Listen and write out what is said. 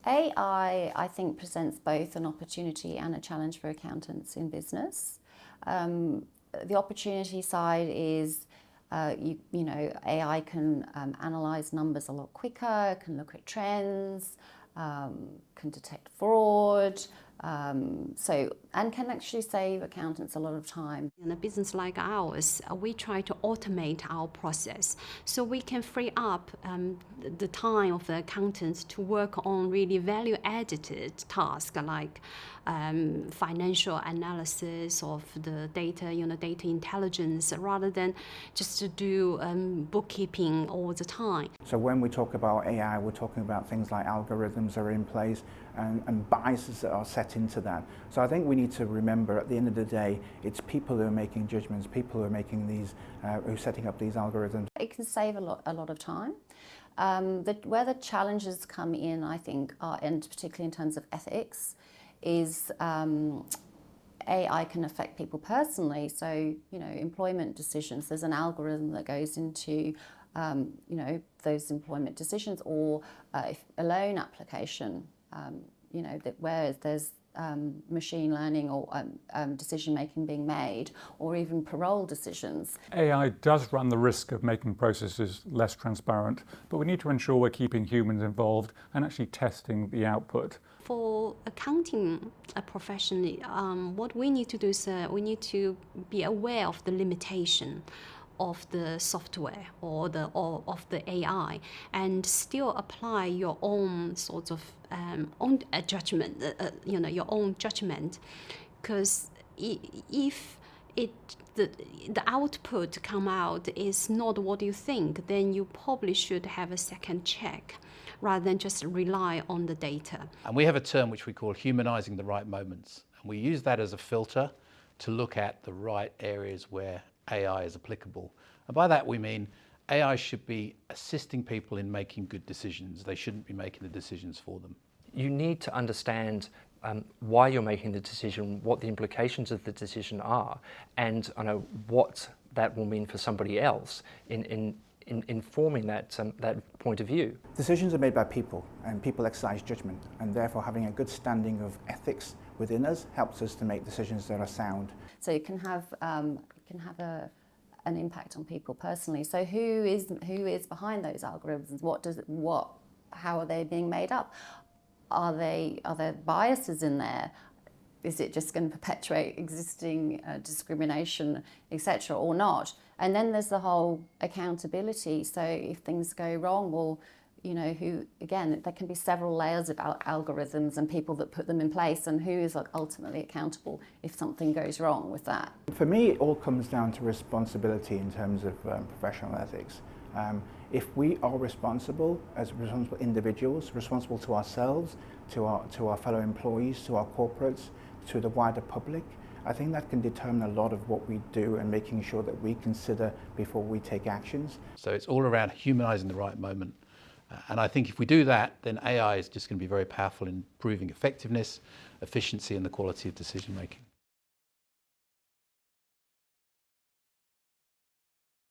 AI, I think, presents both an opportunity and a challenge for accountants in business. The opportunity side is, AI can analyse numbers a lot quicker, can look at trends, can detect fraud, and can actually save accountants a lot of time. In a business like ours, we try to automate our process so we can free up the time of the accountants to work on really value-added tasks like financial analysis of the data, data intelligence, rather than just to do bookkeeping all the time. So when we talk about AI, we're talking about things like algorithms are in place and biases that are set into that. So I think we need to remember at the end of the day, it's people who are making judgments, people who are making these, who are setting up these algorithms. It can save a lot of time. Where the challenges come in, I think, and particularly in terms of ethics, is AI can affect people personally. So, employment decisions, there's an algorithm that goes into, those employment decisions, or if a loan application, where there's machine learning or decision making being made, or even parole decisions. AI does run the risk of making processes less transparent, but we need to ensure we're keeping humans involved and actually testing the output. For accounting profession, what we need to do is we need to be aware of the limitation of the software or of the AI, and still apply your own sort of own judgment, your own judgment, because if the output come out is not what you think, then you probably should have a second check rather than just rely on the data. And we have a term which we call humanizing the right moments, and we use that as a filter to look at the right areas where AI is applicable. And by that we mean AI should be assisting people in making good decisions. They shouldn't be making the decisions for them. You need to understand why you're making the decision, what the implications of the decision are, and what that will mean for somebody else in forming that point of view. Decisions are made by people, and people exercise judgment, and therefore having a good standing of ethics within us helps us to make decisions that are sound. So it can have an impact on people personally. So who is behind those algorithms? How are they being made up? Are there biases in there? Is it just going to perpetuate existing discrimination, etc., or not? And then there's the whole accountability. So if things go wrong, well, there can be several layers of algorithms and people that put them in place, and who is ultimately accountable if something goes wrong with that. For me, it all comes down to responsibility in terms of professional ethics. If we are responsible as responsible individuals, responsible to ourselves, to our fellow employees, to our corporates, to the wider public, I think that can determine a lot of what we do and making sure that we consider before we take actions. So it's all around humanizing the right moment. And I think if we do that, then AI is just going to be very powerful in improving effectiveness, efficiency, and the quality of decision making.